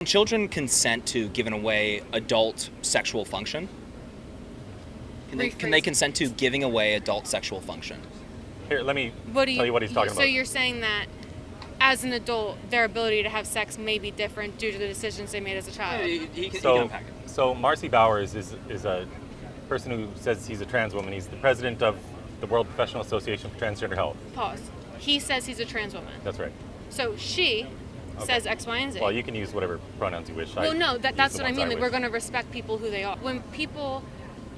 Can children consent to giving away adult sexual function? Can they consent to giving away adult sexual function? Here, let me tell you what he's talking about. So you're saying that as an adult, their ability to have sex may be different due to the decisions they made as a child. He can unpack it. So Marcy Bowers is a person who says he's a trans woman. He's the president of the World Professional Association for Transgender Health. Pause. He says he's a trans woman. That's right. So she says X, Y, and Z. Well, you can use whatever pronouns you wish. Well, no, that's what I mean. Like, we're going to respect people who they are. When people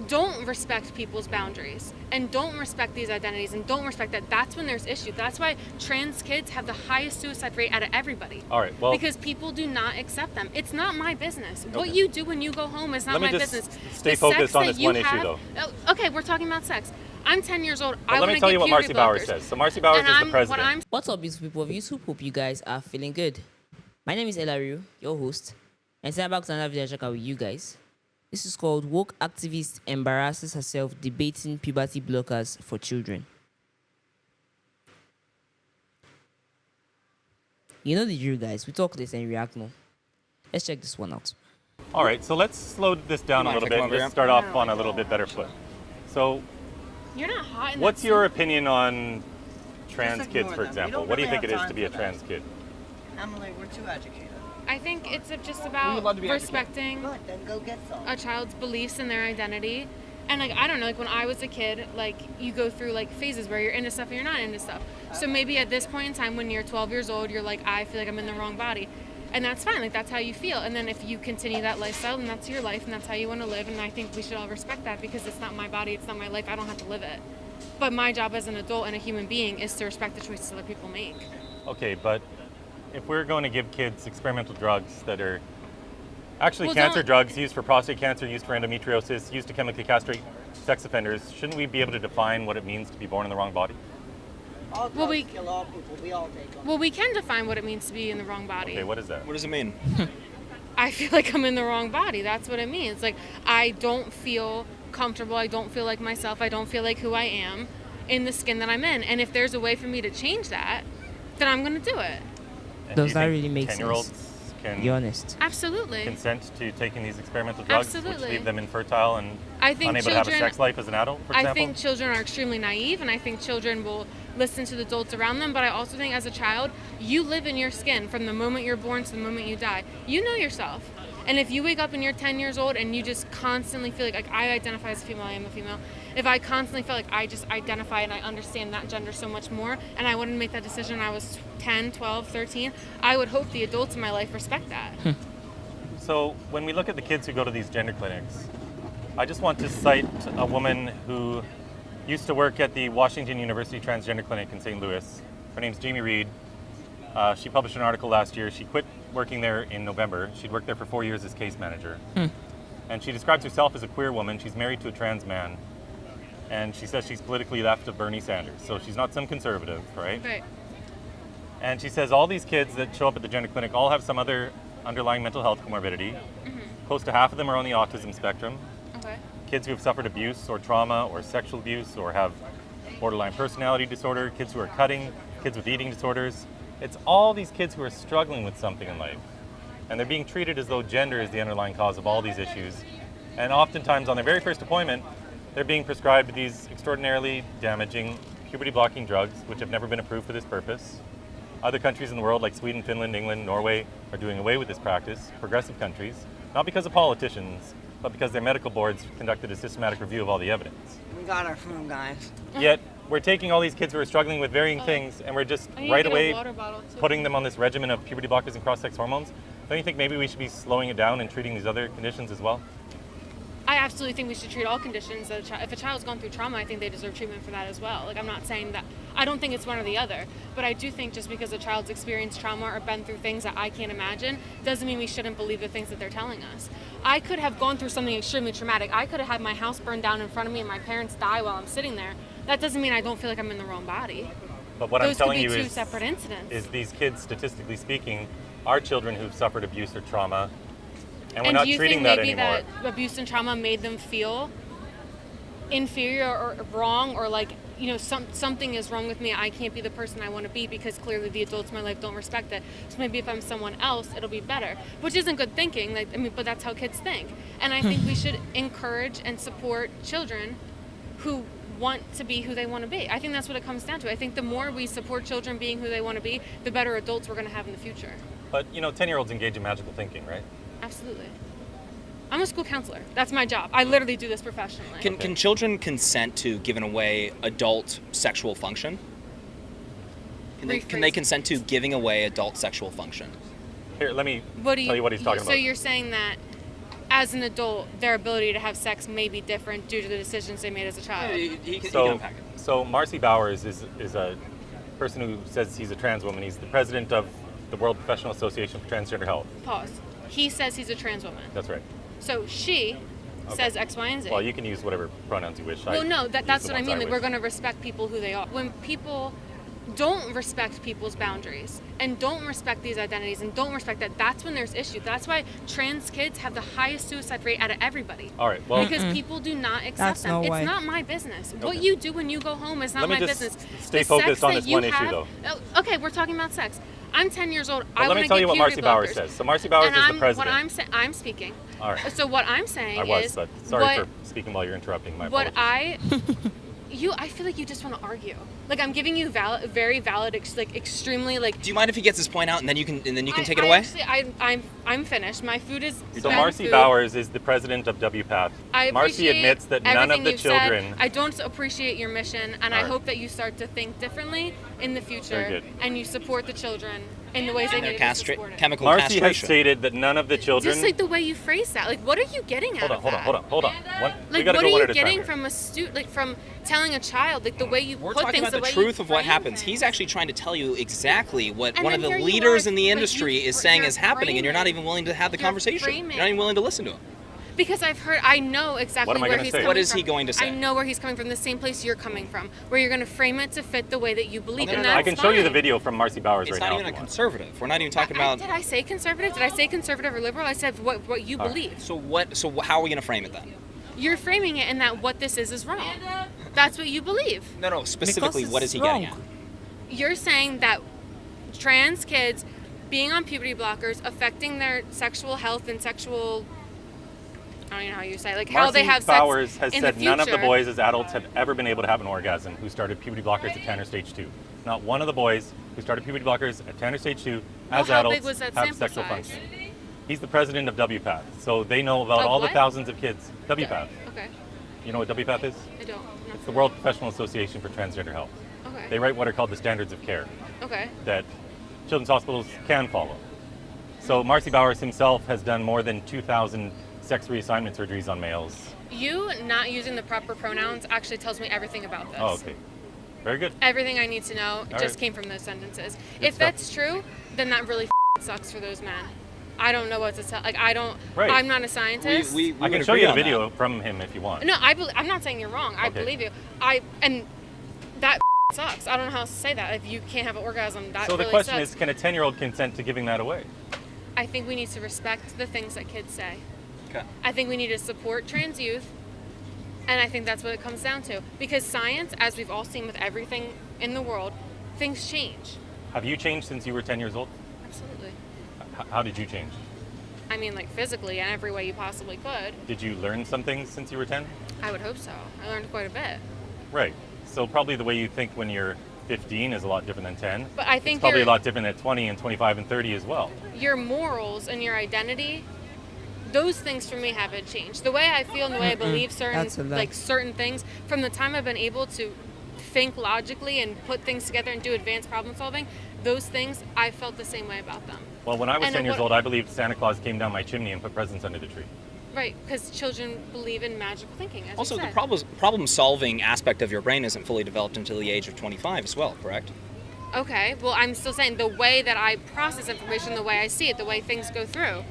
don't respect people's boundaries and don't respect these identities and don't respect that, that's when there's issues. That's why trans kids have the highest suicide rate out of everybody. All right, well, because people do not accept them. It's not my business. Okay. What you do when you go home is not my business. Stay focused on this one issue, though. Okay, we're talking about sex. I'm 10 years old. Well, let me tell you what Marcy Bowers says. So Marcy Bowers is the president. What's up, beautiful people of YouTube? Hope you guys are feeling good. My name is Elaru, your host, and today I'm back to another video check out with you guys. This is called Woke Activist Embarrasses Herself Debating Puberty Blockers for Children. You know the drill, guys. We talk this and react more. Let's check this one out. All right, so let's slow this down a little bit and just start off on a little bit better foot. So, you're not hot. What's your opinion on trans kids, for example? What do you think it is to be a trans kid? Emily, we're too educated. I think it's just about respecting Good, then go get some. a child's beliefs and their identity. And like, I don't know, like when I was a kid, like you go through like phases where you're into stuff and you're not into stuff. So maybe at this point in time when you're 12 years old, you're like, I feel like I'm in the wrong body. And that's fine, like that's how you feel. And then if you continue that lifestyle, then that's your life and that's how you want to live. And I think we should all respect that because it's not my body, it's not my life, I don't have to live it. But my job as an adult and a human being is to respect the choices other people make. Okay, but if we're going to give kids experimental drugs that are actually cancer drugs used for prostate cancer, used for endometriosis, used to chemically castrate sex offenders, shouldn't we be able to define what it means to be born in the wrong body? All drugs kill all people. We all take them. Well, we can define what it means to be in the wrong body. Okay, what is that? What does it mean? I feel like I'm in the wrong body. That's what it means. Like, I don't feel comfortable. I don't feel like myself. I don't feel like who I am in the skin that I'm in. And if there's a way for me to change that, then I'm going to do it. And Does that really make 10-year-olds sense? can Be honest. Absolutely. consent to taking these experimental drugs, which Absolutely. leave them infertile and I think unable to have a sex life as an adult, for example? I think children are extremely naive, and I think children will listen to the adults around them. But I also think as a child, you live in your skin from the moment you're born to the moment you die. You know yourself. And if you wake up and you're 10 years old and you just constantly feel like I identify as a female, I am a female. If I constantly feel like I just identify and I understand that gender so much more, and I wouldn't make that decision when I was 10, 12, 13, I would hope the adults in my life respect that. So when we look at the kids who go to these gender clinics, I just want to cite a woman who used to work at the Washington University Transgender Clinic in St. Louis. Her name's Jamie Reed. She published an article last year. She quit working there in November. She'd worked there for 4 years as case manager. And she describes herself as a queer woman. She's married to a trans man. And she says she's politically left of Bernie Sanders. So she's not some conservative, right? Right. And she says all these kids that show up at the gender clinic all have some other underlying mental health comorbidity. Close to half of them are on the autism spectrum. Okay. Kids who have suffered abuse or trauma or sexual abuse or have borderline personality disorder, kids who are cutting, kids with eating disorders. It's all these kids who are struggling with something in life. And they're being treated as though gender is the underlying cause of all these issues. And oftentimes on their very first appointment, they're being prescribed these extraordinarily damaging puberty-blocking drugs, which have never been approved for this purpose. Other countries in the world, like Sweden, Finland, England, Norway, are doing away with this practice, progressive countries, not because of politicians, but because their medical boards conducted a systematic review of all the evidence. We got our phone, guys. Yet, we're taking all these kids who are struggling with varying things, and we're just right away putting them on this regimen of puberty blockers and cross-sex hormones. Don't you think maybe we should be slowing it down and treating these other conditions as well? I absolutely think we should treat all conditions. If a child's gone through trauma, I think they deserve treatment for that as well. Like, I'm not saying that, I don't think it's one or the other, but I do think just because a child's experienced trauma or been through things that I can't imagine, doesn't mean we shouldn't believe the things that they're telling us. I could have gone through something extremely traumatic. I could have had my house burned down in front of me and my parents die while I'm sitting there. That doesn't mean I don't feel like I'm in the wrong body. But what I'm telling you Those could be two separate incidents. is these kids, statistically speaking, are children who've suffered abuse or trauma, and we're not treating that anymore. And do you think maybe that abuse and trauma made them feel inferior or wrong or like, something is wrong with me. I can't be the person I want to be because clearly the adults in my life don't respect it. So maybe if I'm someone else, it'll be better, which isn't good thinking. But that's how kids think. And I think we should encourage and support children who want to be who they want to be. I think that's what it comes down to. I think the more we support children being who they want to be, the better adults we're going to have in the future. But 10-year-olds engage in magical thinking, right? Absolutely. I'm a school counselor. That's my job. I literally do this professionally. Can children consent to giving away adult sexual function? Can they consent to giving away adult sexual function? Here, let me tell you what he's talking about. So you're saying that as an adult, their ability to have sex may be different due to the decisions they made as a child. He can unpack it. So Marcy Bowers is a person who says he's a trans woman. He's the president of the World Professional Association for Transgender Health. Pause. He says he's a trans woman. That's right. So she says X, Y, and Z. Well, you can use whatever pronouns you wish. Well, no, that's what I mean. Like, we're going to respect people who they are. When people don't respect people's boundaries and don't respect these identities and don't respect that's when there's issues. That's why trans kids have the highest suicide rate out of everybody. All right, well, because people do not accept That's them. no It's way. not my business. Okay. What you do when you go home is not Let me my just business. stay The focused sex on that this you one issue, have- though. Oh, okay, we're talking about sex. I'm 10 years old. I let want me to tell get you what Marcy puberty Bowers blockers. says. So Marcy Bowers And is the president. I'm speaking. All right. So what I'm saying I was, is, but sorry what, for speaking while you're interrupting. My what apologies. I feel like you just want to argue. Like, I'm giving you very valid, extremely Do you mind if he gets his point out and then you can take it I away? Actually, I'm finished. My food is. So bad Marcy food. Bowers is the president of WPATH. I Marcy appreciate admits that none of everything the you've children. said. I don't appreciate your mission, and I All right. hope that you start to think differently in the future, Very good. and you support the children in the ways they And need their to be supported. chemical Marcy has castration. stated that none of the children. Just like the way you phrase that, like, what are you getting at? Hold on. We Like, gotta what go are one you at a time getting here. from from telling a child, like the way you We're put talking things, about the way truth you of what frame happens. things. He's actually trying to tell you exactly what And one of then the here you leaders are, in the but industry is saying is happening, and you're not even willing to have the You're conversation. framing. You're not even willing to listen to him. Because I know exactly What am I where gonna he's say? coming from. What is he going to say? I know where he's coming from, the same place you're coming from, where you're going to frame it to fit the way that you believe, Okay, and no, that's I can show you the fine. video from Marcy Bowers It's right not now. even a if you want. conservative. We're not even talking about. Did I say conservative? Did I say conservative or liberal? I said what you All right. believe. So what? So how are we going to frame it then? You're framing it in that what this is wrong. That's what you believe. No. Specifically, Because what it's is he getting wrong. at? You're saying that trans kids being on puberty blockers affecting their sexual health and sexual, I don't even know how you say it, like how they Marcy have Bowers sex has in said the none of the future. boys as adults have ever been able to have an orgasm who started puberty blockers at 10 or stage 2. Not one of the boys who started puberty blockers at 10 or stage 2 as how adults big was that have sample sexual size? function. He's the president of WPATH, so they know about Of all what? the thousands of kids. WPATH. Okay, You know what WPATH is? I don't. It's the World Professional Association for Transgender Health. Okay. They write what are called the standards of care Okay. that children's hospitals can follow. So Marcy Bowers himself has done more than 2,000 sex reassignment surgeries on males. You not using the proper pronouns actually tells me everything about this. Oh, okay. Very good. Everything I need to know just right. came from those sentences. Good If stuff. that's true, then that really sucks for those men. I don't know what to tell. Like, I don't. Right. I'm not a scientist. We I can would show agree you the on that. video from him if you want. No, I'm not saying you're wrong. I Okay. believe you. And that sucks. I don't know how else to say that. If you can't have an orgasm, that So the really question sucks. is, can a 10-year-old consent to giving that away? I think we need to respect the things that kids say. Okay. I think we need to support trans youth, and I think that's what it comes down to. Because science, as we've all seen with everything in the world, things change. Have you changed since you were 10 years old? Absolutely. How did you change? I mean, like physically in every way you possibly could. Did you learn some things since you were 10? I would hope so. I learned quite a bit. Right. So probably the way you think when you're 15 is a lot different than 10. But I think It's probably a your- lot different at 20 and 25 and 30 as well. Your morals and your identity, those things for me haven't changed. The way I feel and the way I believe That's a lie. certain things, from the time I've been able to think logically and put things together and do advanced problem solving, those things, I felt the same way about them. Well, when I was And 10 years what- old, I believed Santa Claus came down my chimney and put presents under the tree. Right, because children believe in magical thinking, as Also, you the said. problem-solving aspect of your brain isn't fully developed until the age of 25 as well, correct? Okay, well, I'm still saying the way that I process information, the way I see it, the way things go through,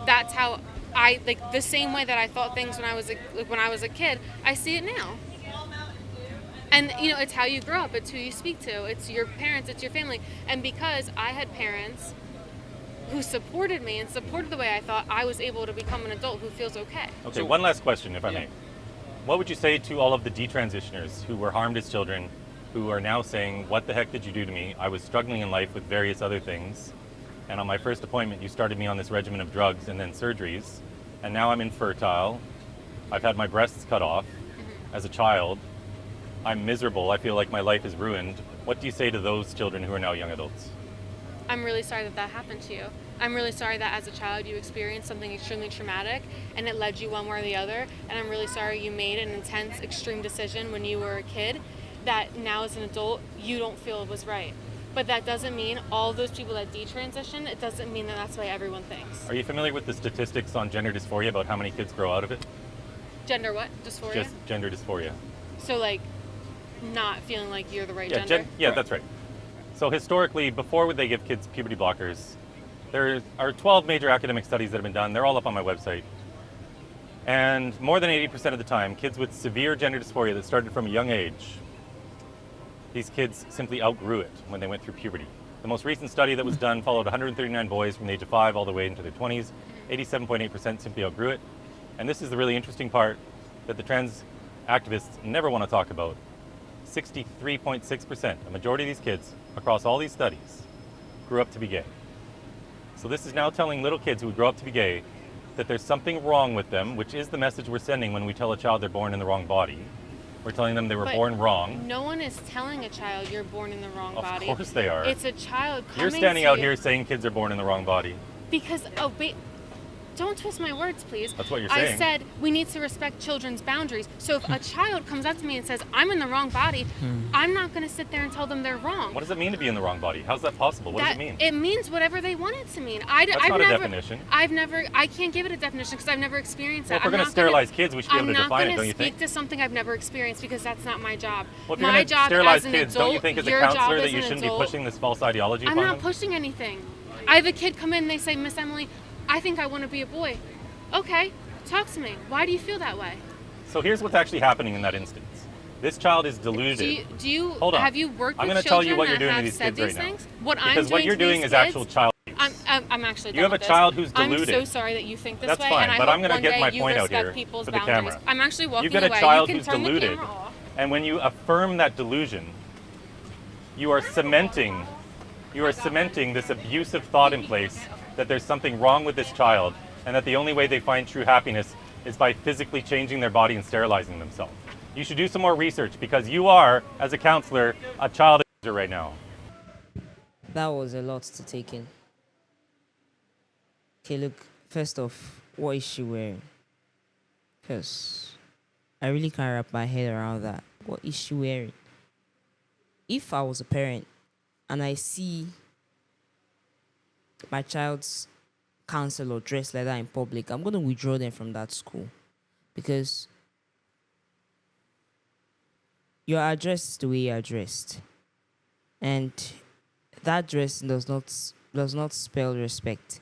that's how I, like, the same way that I thought things when I was a kid, I see it now. And, you know, it's how you grow up, it's who you speak to, it's your parents, it's your family. And because I had parents who supported me and supported the way I thought, I was able to become an adult who feels okay. Okay, one last question, if I may. What would you say to all of the detransitioners who were harmed as children, who are now saying, what the heck did you do to me? I was struggling in life with various other things. And on my first appointment, you started me on this regimen of drugs and then surgeries. And now I'm infertile. I've had my breasts cut off as a child. I'm miserable. I feel like my life is ruined. What do you say to those children who are now young adults? I'm really sorry that that happened to you. I'm really sorry that as a child you experienced something extremely traumatic and it led you one way or the other. And I'm really sorry you made an intense, extreme decision when you were a kid that now as an adult you don't feel was right. But that doesn't mean all those people that detransition, it doesn't mean that that's why everyone thinks. Are you familiar with the statistics on gender dysphoria about how many kids grow out of it? Gender what? Dysphoria? Just gender dysphoria. So like not feeling like you're the right Yeah, gender? that's right. So historically, before they give kids puberty blockers, there are 12 major academic studies that have been done. They're all up on my website. And more than 80% of the time, kids with severe gender dysphoria that started from a young age, these kids simply outgrew it when they went through puberty. The most recent study that was done followed 139 boys from the age of 5 all the way into their 20s. 87.8% simply outgrew it. And this is the really interesting part that the trans activists never want to talk about. 63.6%, a majority of these kids across all these studies, grew up to be gay. So this is now telling little kids who grow up to be gay that there's something wrong with them, which is the message we're sending when we tell a child they're born in the wrong body. We're telling them they were born wrong. No one is telling a child you're born in the wrong body. Of course they are. It's a child coming You're standing to out you. here saying kids are born in the wrong body. Because, oh, wait, don't twist my words, please. That's what you're I saying. said we need to respect children's boundaries. So if a child comes up to me and says, I'm in the wrong body, I'm not going to sit there and tell them they're wrong. What does it mean to be in the wrong body? How's that possible? What does it mean? It means whatever they want it to mean. That's not a definition. I can't give it a definition because I've never experienced Well, that. if we're going to sterilize kids, we should be able to define it, don't you I'm not going to speak think? to something I've never experienced because that's not my job. Well, if you're My going to job sterilize as an kids, adult, don't you think as a your job counselor as that you an shouldn't be adult- pushing this false ideology I'm upon not them? pushing anything. I have a kid come in and they say, Miss Emily, I think I want to be a boy. Okay, talk to me. Why do you feel that way? So here's what's actually happening in that instance. This child is deluded. Do you Hold on. have you worked I'm with going to tell you children what you're that doing to have these said kids these right now. things? What I'm Because doing what you're to these doing is kids, actual child abuse. I'm actually done You have with a child who's I'm deluded. so sorry that you think this That's way, fine, and I but hope I'm gonna one get day my you point out respect here people's for the boundaries. camera. I'm actually walking You've got away. a child You can who's turn deluded, the camera off. and when you affirm that delusion, you are cementing this abusive thought in place that there's something wrong with this child, and that the only way they find true happiness is by physically changing their body and sterilizing themselves. You should do some more research because you are, as a counselor, a child abuser right now. That was a lot to take in. Okay, look, first off, what is she wearing? Because I really can't wrap my head around that. What is she wearing? If I was a parent and I see my child's counselor dressed like that in public, I'm going to withdraw them from that school. Because you're addressed the way you're dressed. And that dress does not spell respect.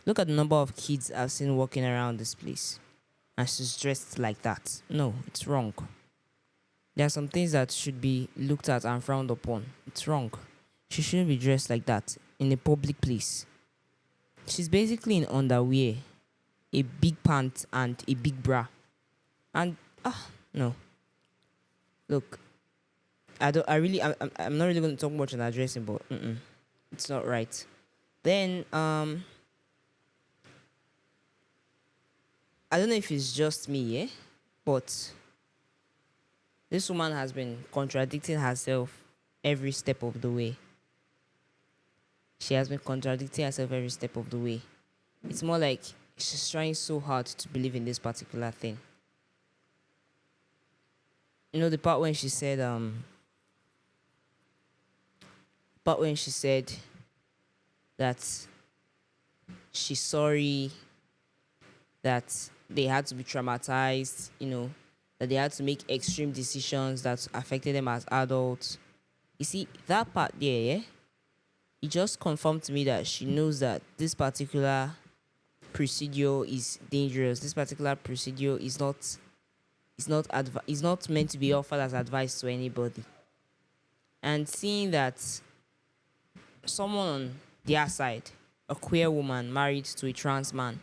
Look at the number of kids I've seen walking around this place, and she's dressed like that. No, it's wrong. There are some things that should be looked at and frowned upon. It's wrong. She shouldn't be dressed like that in a public place. She's basically in underwear, a big pant, and a big bra. And no. Look, I'm not really going to talk much on that dressing, but it's not right. Then I don't know if it's just me, but this woman has been contradicting herself every step of the way. She has been contradicting herself every step of the way. It's more like she's trying so hard to believe in this particular thing. You know, the part when she said, that she's sorry, that they had to be traumatized, that they had to make extreme decisions that affected them as adults. You see, that part there, it just confirmed to me that she knows that this particular procedure is dangerous. This particular procedure is not meant to be offered as advice to anybody. And seeing that someone on their side, a queer woman married to a trans man,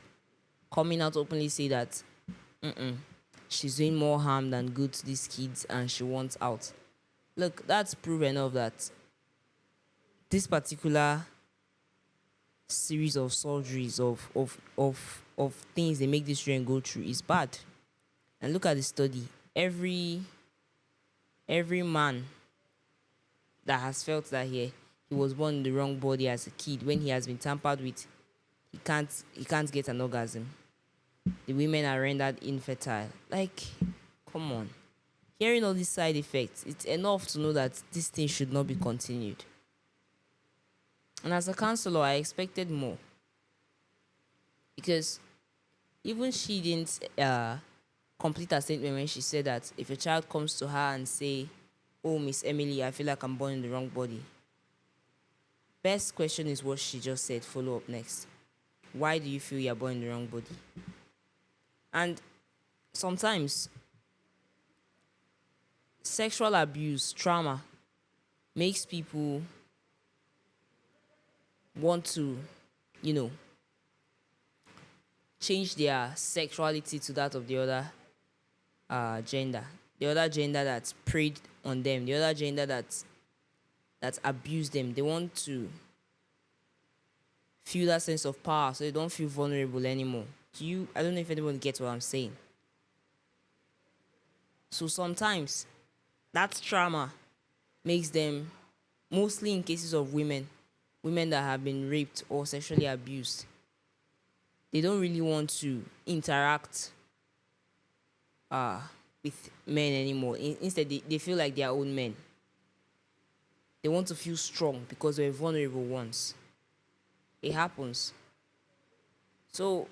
coming out openly say that she's doing more harm than good to these kids and she wants out. Look, that's proof enough that this particular series of surgeries of things they make these children go through is bad. And look at the study. Every man that has felt that he was born in the wrong body as a kid, when he has been tampered with, he can't get an orgasm. The women are rendered infertile. Like, come on. Hearing all these side effects, it's enough to know that this thing should not be continued. And as a counselor, I expected more. Because even she didn't complete her statement when she said that if a child comes to her and say, "Oh, Miss Emily, I feel like I'm born in the wrong body." Best question is what she just said. Follow up next. Why do you feel you're born in the wrong body? And sometimes sexual abuse, trauma, makes people want to, change their sexuality to that of the other gender. The other gender that preyed on them. The other gender that abused them. They want to feel that sense of power so they don't feel vulnerable anymore. I don't know if anyone gets what I'm saying. So sometimes that trauma makes them, mostly in cases of women that have been raped or sexually abused, they don't really want to interact with men anymore. Instead, they feel like their own men. They want to feel strong because they're vulnerable ones. It happens. So,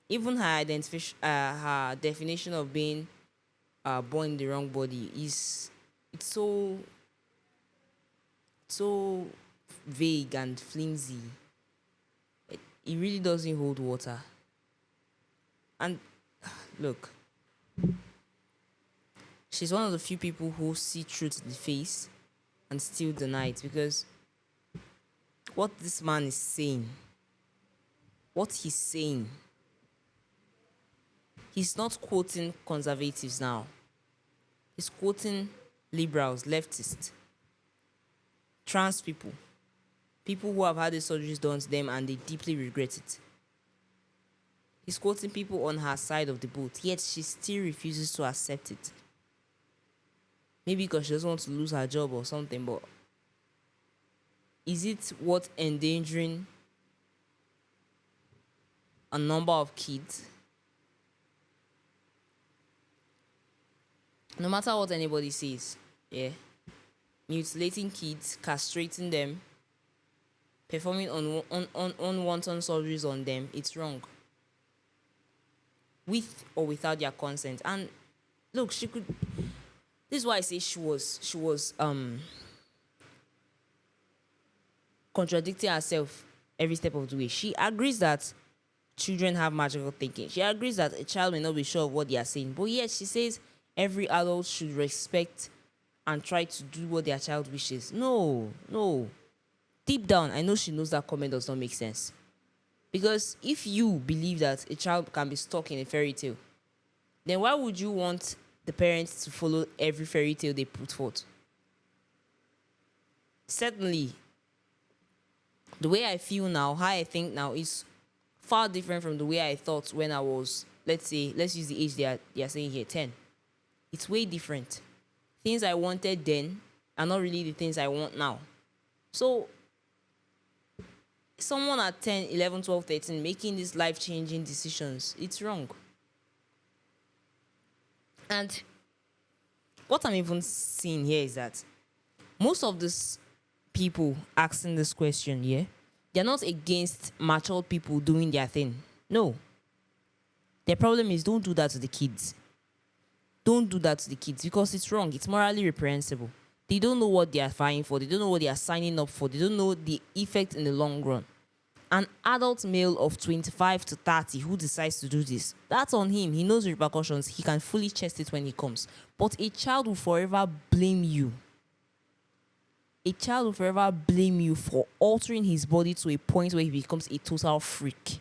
even her definition of being born in the wrong body it's so vague and flimsy. It really doesn't hold water. And look, she's one of the few people who see truth in the face and still deny it, because what this man is saying, what he's saying, he's not quoting conservatives now. He's quoting liberals, leftists, trans people who have had the surgeries done to them and they deeply regret it. He's quoting people on her side of the boat, yet she still refuses to accept it. Maybe because she doesn't want to lose her job or something, but is it worth endangering a number of kids? No matter what anybody says, mutilating kids, castrating them, performing unwanted surgeries on them, it's wrong. With or without their consent. And look, she could. This is why I say she was contradicting herself every step of the way. She agrees that children have magical thinking. She agrees that a child may not be sure of what they are saying, but yet she says every adult should respect and try to do what their child wishes. No. Deep down, I know she knows that comment does not make sense. Because if you believe that a child can be stuck in a fairy tale, then why would you want the parents to follow every fairy tale they put forth? Certainly, the way I feel now, how I think now, is far different from the way I thought when I was, let's use the age they are saying here, 10. It's way different. Things I wanted then are not really the things I want now. So, someone at 10, 11, 12, 13 making these life-changing decisions, it's wrong. And what I'm even seeing here is that most of these people asking this question, they're not against mature people doing their thing. No. Their problem is, don't do that to the kids. Don't do that to the kids because it's wrong. It's morally reprehensible. They don't know what they are fighting for. They don't know what they are signing up for. They don't know the effect in the long run. An adult male of 25 to 30 who decides to do this, that's on him. He knows the repercussions. He can fully chest it when he comes. But a child will forever blame you. A child will forever blame you for altering his body to a point where he becomes a total freak.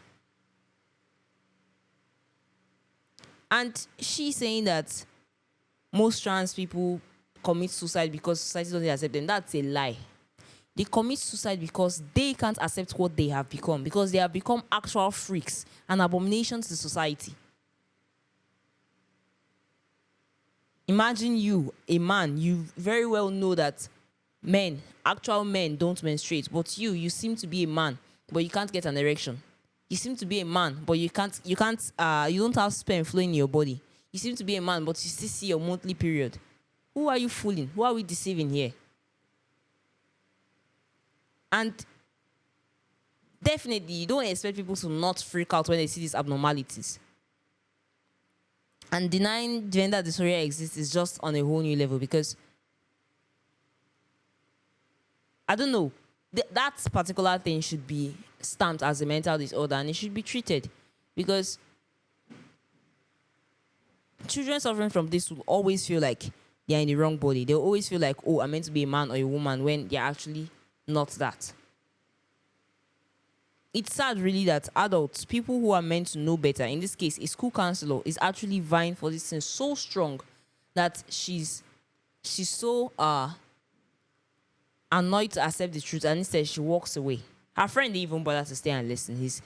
And she's saying that most trans people commit suicide because society doesn't accept them. That's a lie. They commit suicide because they can't accept what they have become, because they have become actual freaks and abominations to society. Imagine you, a man, you very well know that men, actual men, don't menstruate, but you seem to be a man, but you can't get an erection. You seem to be a man, but you don't have sperm flowing in your body. You seem to be a man, but you still see your monthly period. Who are you fooling? Who are we deceiving here? And definitely, you don't expect people to not freak out when they see these abnormalities. And denying gender dysphoria exists is just on a whole new level, because I don't know, that particular thing should be stamped as a mental disorder and it should be treated, because children suffering from this will always feel like they're in the wrong body. They'll always feel like, oh, I'm meant to be a man or a woman, when they're actually not that. It's sad, really, that adults, people who are meant to know better, in this case, a school counselor, is actually vying for this thing so strong that she's so annoyed to accept the truth, and instead she walks away. Her friend didn't even bother to stay and listen. He's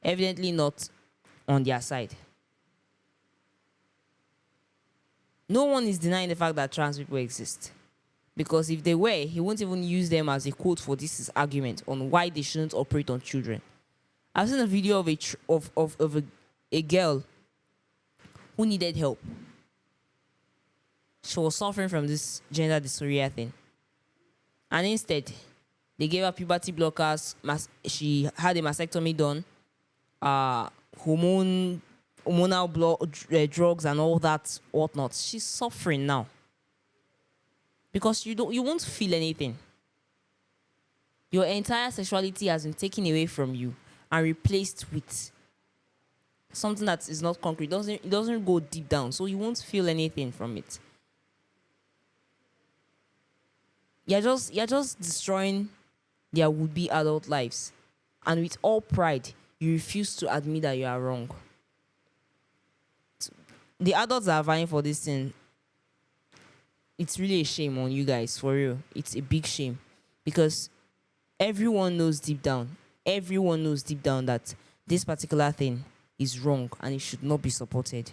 evidently not on their side. No one is denying the fact that trans people exist, because if they were, he won't even use them as a quote for this his argument on why they shouldn't operate on children. I've seen a video of a girl who needed help. She was suffering from this gender dysphoria thing, and instead they gave her puberty blockers. She had a mastectomy done, hormonal drugs and all that whatnot. She's suffering now because you won't feel anything. Your entire sexuality has been taken away from you and replaced with something that is not concrete. It doesn't go deep down, so you won't feel anything from it. You're just destroying their would-be adult lives, and with all pride, you refuse to admit that you are wrong. The adults that are vying for this thing, it's really a shame on you guys, for real. It's a big shame, because everyone knows deep down that this particular thing is wrong and it should not be supported.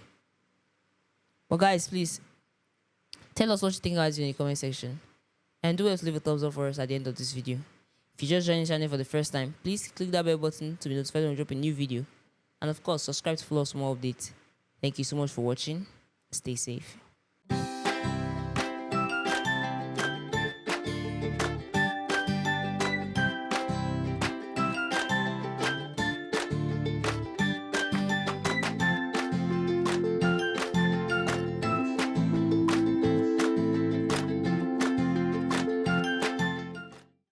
But guys, please tell us what you think, guys, in the comment section, and do well to leave a thumbs up for us at the end of this video. If you just joined the channel for the first time, please click that bell button to be notified when we drop a new video, and of course subscribe to follow us for more updates. Thank you so much for watching. Stay safe.